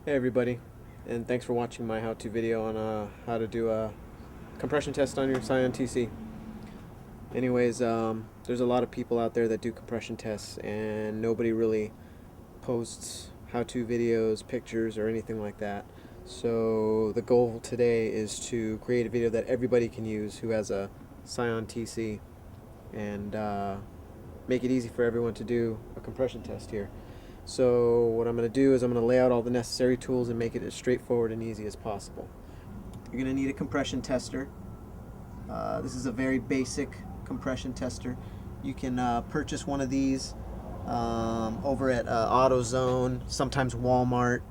Hey everybody, and thanks for watching my how-to video on how to do a compression test on your Scion TC. Anyways, there's a lot of people out there that do compression tests, and nobody really posts how-to videos, pictures, or anything like that. So the goal today is to create a video that everybody can use who has a Scion TC, and make it easy for everyone to do a compression test here. So what I'm going to do is I'm going to lay out all the necessary tools and make it as straightforward and easy as possible. You're going to need a compression tester. This is a very basic compression tester. You can purchase one of these over at AutoZone, sometimes Walmart,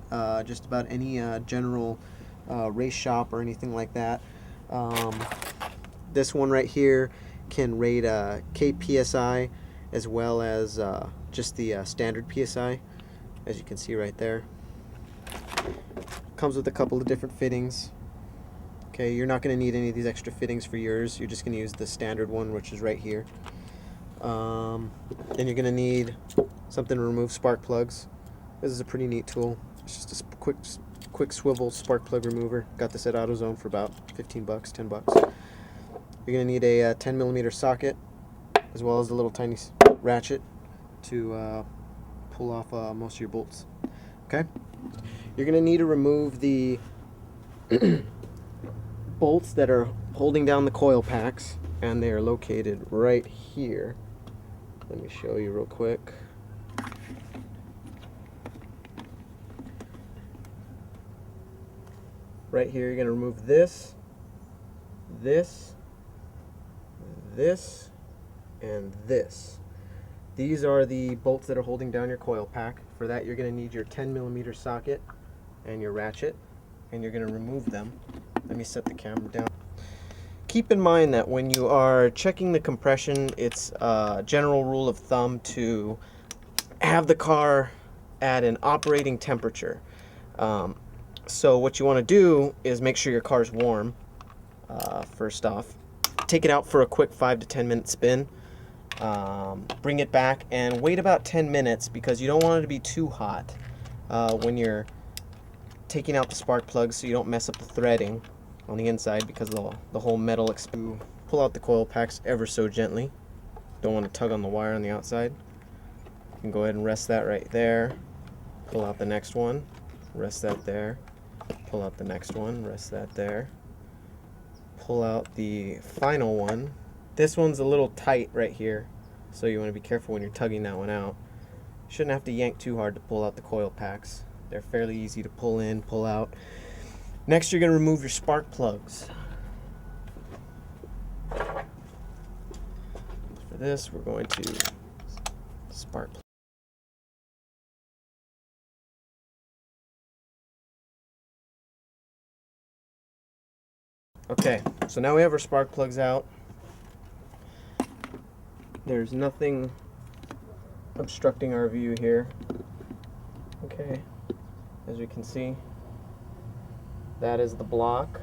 just about any general race shop or anything like that. This one right here can rate kPSI as well as just the standard PSI, as you can see right there. Comes with a couple of different fittings. Okay, you're not going to need any of these extra fittings for yours. You're just going to use the standard one, which is right here. Then you're going to need something to remove spark plugs. This is a pretty neat tool. It's just a quick swivel spark plug remover. Got this at AutoZone for about 15 bucks, 10 bucks. You're going to need a 10mm socket, as well as the little tiny ratchet to pull off most of your bolts. Okay, you're going to need to remove the bolts that are holding down the coil packs, and they are located right here. Let me show you real quick. Right here, you're going to remove this, and this. These are the bolts that are holding down your coil pack. For that, you're going to need your 10mm socket and your ratchet, and you're going to remove them. Let me set the camera down. Keep in mind that when you are checking the compression, it's a general rule of thumb to have the car at an operating temperature. So what you want to do is make sure your car's warm. First off, take it out for a quick 5 to 10 minute spin. Bring it back and wait about 10 minutes because you don't want it to be too hot when you're taking out the spark plugs, so you don't mess up the threading on the inside because the whole metal explodes. Pull out the coil packs ever so gently. Don't want to tug on the wire on the outside. You can go ahead and rest that right there. Pull out the next one, rest that there. Pull out the next one, rest that there. Pull out the final one. This one's a little tight right here, so you want to be careful when you're tugging that one out. You shouldn't have to yank too hard to pull out the coil packs. They're fairly easy to pull in, pull out. Next, you're going to remove your spark plugs. For this, we're going to spark plug. Okay, so now we have our spark plugs out. There's nothing obstructing our view here. Okay, as you can see, that is the block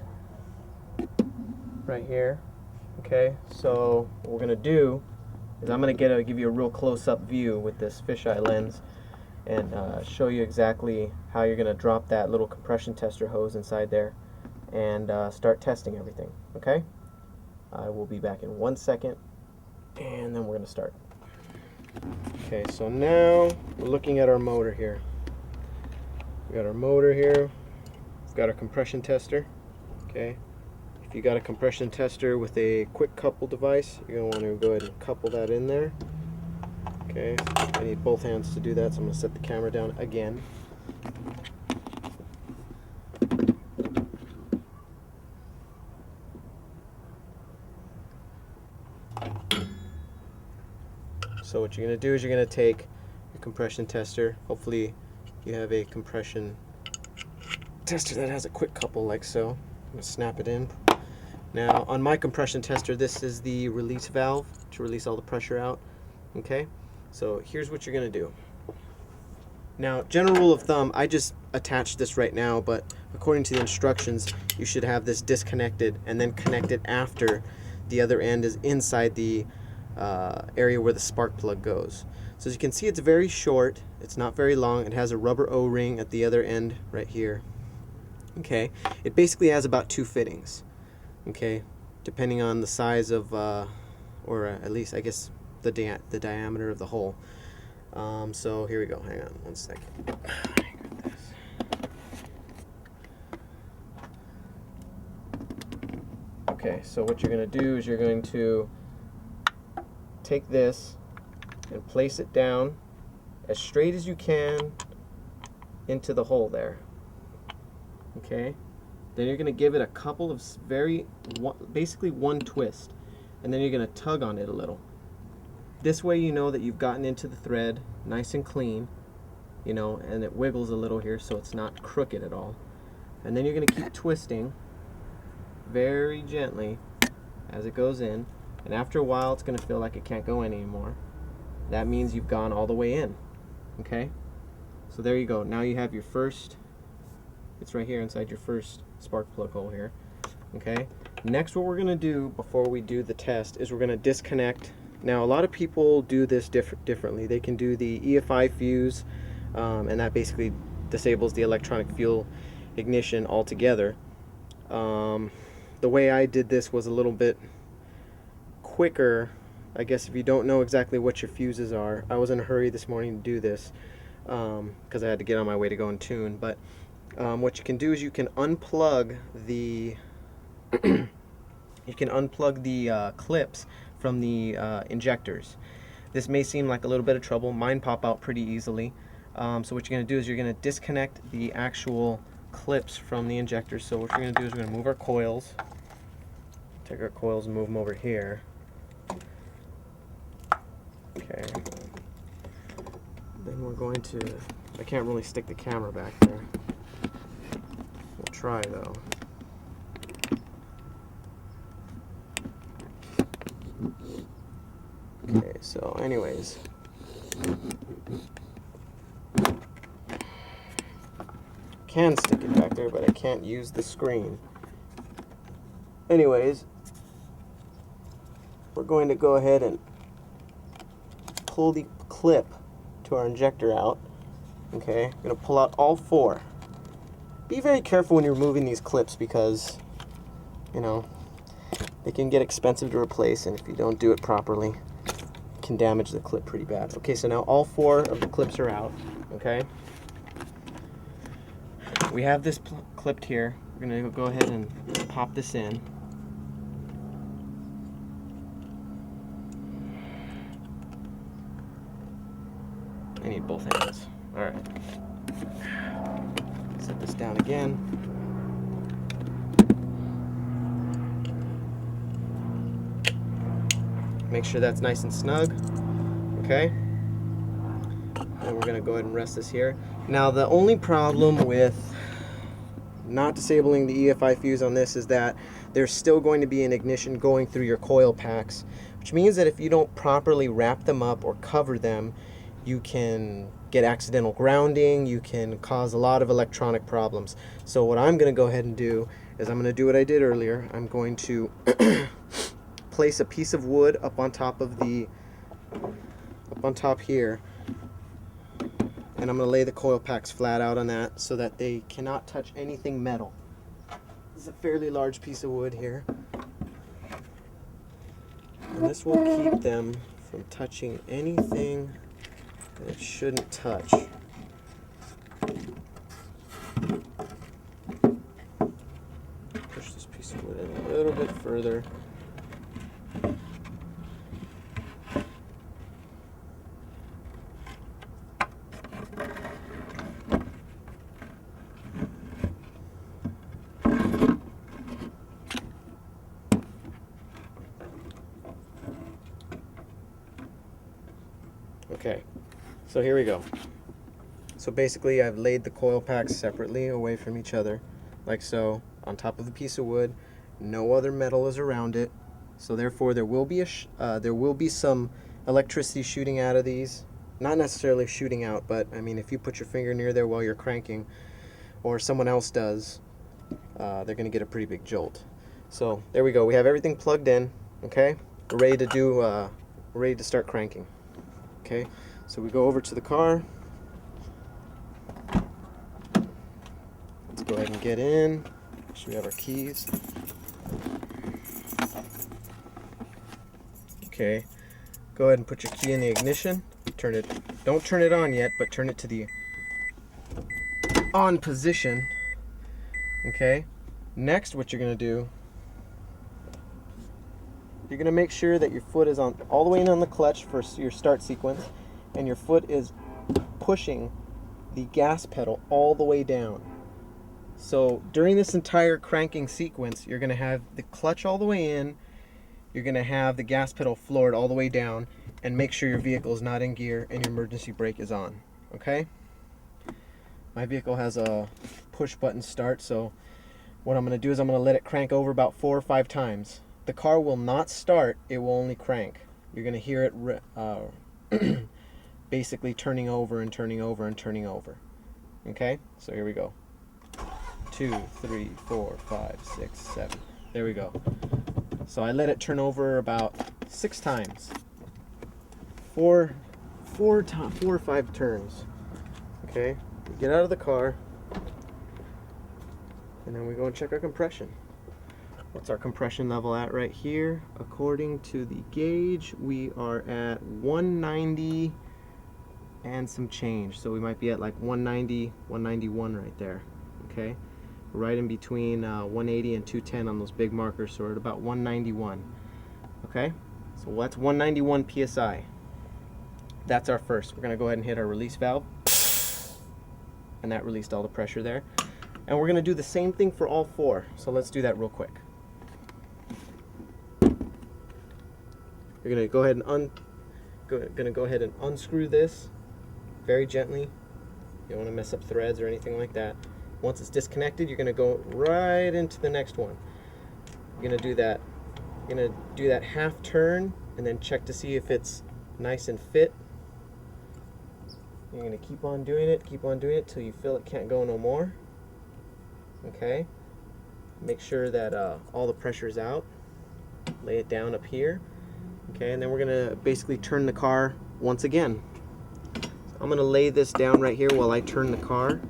right here. Okay, so what we're going to do is I'm going to give you a real close-up view with this fisheye lens and show you exactly how you're going to drop that little compression tester hose inside there and start testing everything. Okay, I will be back in 1 second, and then we're going to start. Okay, so now we're looking at our motor here. We got our motor here. We've got our compression tester. Okay, if you got a compression tester with a quick couple device, you're going to want to go ahead and couple that in there. Okay, I need both hands to do that, so I'm going to set the camera down again. So what you're going to do is you're going to take your compression tester. Hopefully you have a compression tester that has a quick couple like so. I'm going to snap it in. Now on my compression tester, this is the release valve to release all the pressure out. Okay, so here's what you're going to do. Now, general rule of thumb, I just attached this right now, but according to the instructions, you should have this disconnected and then connected after the other end is inside the area where the spark plug goes. So as you can see, it's very short. It's not very long. It has a rubber O-ring at the other end right here. Okay, it basically has about 2 fittings. Okay, depending on the size of, or at least I guess the diameter of the hole. So here we go. Hang on one second. Okay, so what you're going to do is you're going to take this and place it down as straight as you can into the hole there. Okay, then you're going to give it a couple of basically one twist, and then you're going to tug on it a little. This way you know that you've gotten into the thread nice and clean, you know, and it wiggles a little here so it's not crooked at all. And then you're going to keep twisting very gently as it goes in, and after a while it's going to feel like it can't go anymore. That means you've gone all the way in. Okay, so there you go. Now you have your first, it's right here inside your first spark plug hole here. Okay, next what we're going to do before we do the test is we're going to disconnect. Now a lot of people do this differently. They can do the EFI fuse, and that basically disables the electronic fuel ignition altogether. The way I did this was a little bit quicker. I guess if you don't know exactly what your fuses are, I was in a hurry this morning to do this because I had to get on my way to go and tune. But what you can do is you can unplug the clips from the injectors. This may seem like a little bit of trouble. Mine pop out pretty easily. So what you're going to do is you're going to disconnect the actual clips from the injectors. So what we're going to do is we're going to move our coils. Take our coils and move them over here. Okay. Then we're going to, I can't really stick the camera back there. We'll try though. Okay, so anyways. Can stick it back there, but I can't use the screen. Anyways, we're going to go ahead and pull the clip to our injector out. Okay, I'm going to pull out all 4. Be very careful when you're removing these clips because, you know, they can get expensive to replace, and if you don't do it properly, it can damage the clip pretty bad. Okay, so now all 4 of the clips are out. Okay, we have this clipped here. We're going to go ahead and pop this in. I need both hands. Alright. Set this down again. Make sure that's nice and snug. Okay. And we're going to go ahead and rest this here. Now the only problem with not disabling the EFI fuse on this is that there's still going to be an ignition going through your coil packs, which means that if you don't properly wrap them up or cover them, you can get accidental grounding, you can cause a lot of electronic problems. So what I'm going to go ahead and do is I'm going to do what I did earlier. I'm going to place a piece of wood up on top here, and I'm going to lay the coil packs flat out on that so that they cannot touch anything metal. This is a fairly large piece of wood here, and this will keep them from touching anything that it shouldn't touch. Push this piece of wood in a little bit further. Okay, so here we go. So basically I've laid the coil packs separately away from each other, like so, on top of a piece of wood. No other metal is around it, so therefore there will be some electricity shooting out of these, not necessarily shooting out, but I mean, if you put your finger near there while you're cranking, or someone else does, they're going to get a pretty big jolt. So there we go. We have everything plugged in. Okay, we're ready to do. We're ready to start cranking. Okay, so we go over to the car. Let's go ahead and get in. Make sure we have our keys. Okay, go ahead and put your key in the ignition. Turn it. Don't turn it on yet, but turn it to the on position. Okay. Next, what you're going to do, you're going to make sure that your foot is on all the way in on the clutch for your start sequence, and your foot is pushing the gas pedal all the way down. So during this entire cranking sequence, you're going to have the clutch all the way in, you're going to have the gas pedal floored all the way down, and make sure your vehicle is not in gear and your emergency brake is on. Okay? My vehicle has a push button start, so what I'm going to do is I'm going to let it crank over about 4 or 5 times. The car will not start, it will only crank. You're going to hear it basically turning over and turning over and turning over. Okay? So here we go. 2, 3, 4, 5, 6, 7. There we go. So I let it turn over about 6 times. 4 or 5 turns. Okay? We get out of the car. And then we go and check our compression. What's our compression level at right here? According to the gauge, we are at 190 and some change. So we might be at like 190, 191 right there. Okay? Right in between 180 and 210 on those big markers, so we're at about 191. Okay? So that's 191 PSI. That's our first. We're going to go ahead and hit our release valve. And that released all the pressure there. And we're going to do the same thing for all 4. So let's do that real quick. You're going to go ahead and unscrew this very gently. You don't want to mess up threads or anything like that. Once it's disconnected, you're going to go right into the next one. You're going to do that. You're going to do that half turn and then check to see if it's nice and fit. You're going to keep on doing it till you feel it can't go no more. Okay, make sure that all the pressure is out. Lay it down up here. Okay, and then we're going to basically turn the car once again. So I'm going to lay this down right here while I turn the car.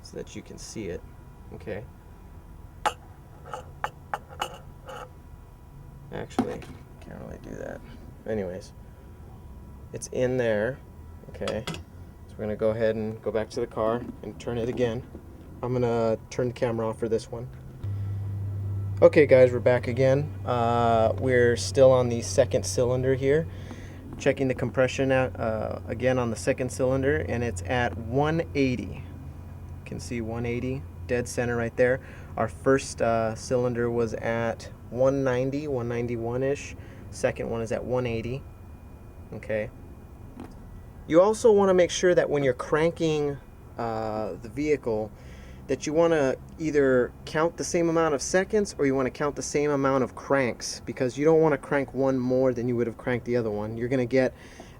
So that you can see it. Okay. Actually, can't really do that. Anyways, it's in there. Okay, so we're gonna go ahead and go back to the car and turn it again. I'm gonna turn the camera off for this one. Okay guys, we're back again. We're still on the second cylinder here. Checking the compression out again on the second cylinder, and it's at 180. You can see 180, dead center right there. Our first cylinder was at 190, 191-ish. Second one is at 180. Okay. You also want to make sure that when you're cranking the vehicle, that you want to either count the same amount of seconds or you want to count the same amount of cranks, because you don't want to crank one more than you would have cranked the other one. You're going to get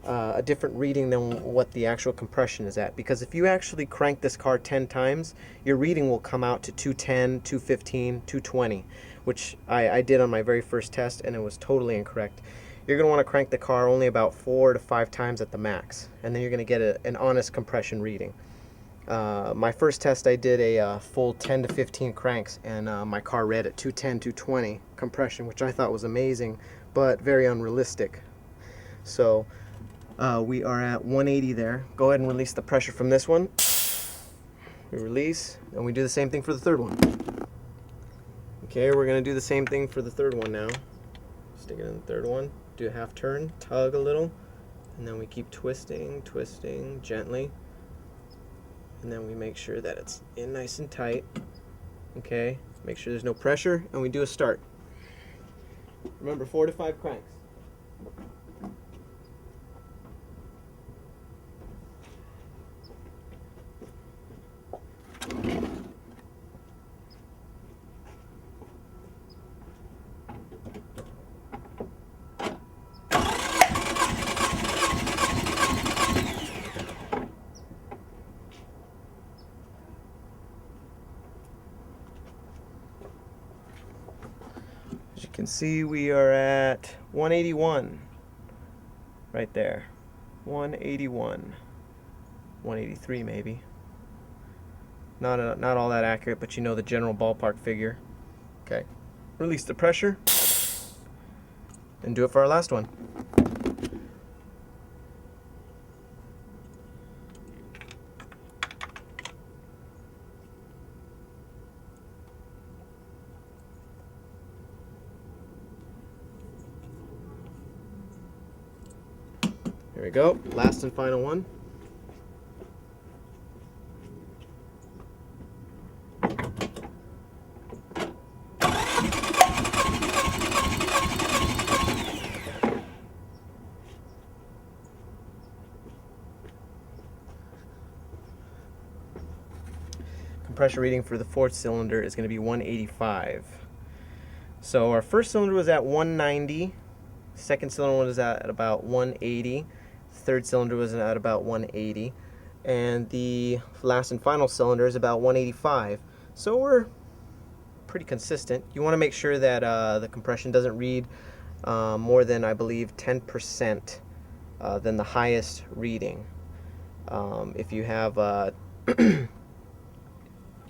a different reading than what the actual compression is at, because if you actually crank this car 10 times, your reading will come out to 210, 215, 220, which I did on my very first test, and it was totally incorrect. You're going to want to crank the car only about 4 to 5 times at the max, and then you're going to get an honest compression reading. My first test, I did a full 10 to 15 cranks, and my car read at 210, 220 compression, which I thought was amazing, but very unrealistic. So we are at 180 there. Go ahead and release the pressure from this one. We release, and we do the same thing for the third one. Okay, we're going to do the same thing for the third one now. Stick it in the third one, do a half turn, tug a little, and then we keep twisting, twisting gently. And then we make sure that it's in nice and tight. Okay, make sure there's no pressure, and we do a start. Remember, 4 to 5 cranks. can see we are at 181 right there. 181, 183 maybe. Not all that accurate, but you know the general ballpark figure. Okay, release the pressure and do it for our last one. Here we go, last and final one. Compression reading for the fourth cylinder is going to be 185. So our first cylinder was at 190, second cylinder was at about 180, third cylinder was at about 180, and the last and final cylinder is about 185. So we're pretty consistent. You want to make sure that the compression doesn't read more than, I believe, 10% than the highest reading. If you have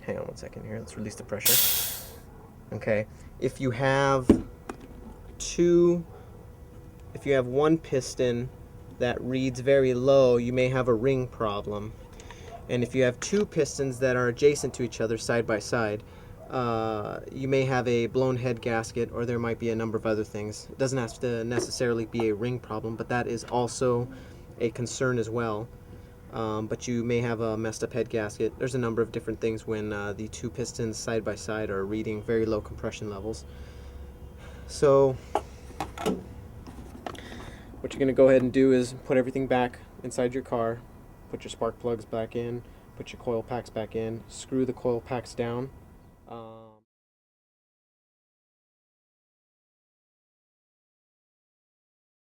hang on one second here, let's release the pressure. Okay, if you have one piston that reads very low, you may have a ring problem. And if you have two pistons that are adjacent to each other side by side, you may have a blown head gasket, or there might be a number of other things. It doesn't have to necessarily be a ring problem, but that is also a concern as well. But you may have a messed up head gasket. There's a number of different things when the two pistons side by side are reading very low compression levels. So what you're going to go ahead and do is put everything back inside your car, put your spark plugs back in, put your coil packs back in, screw the coil packs down.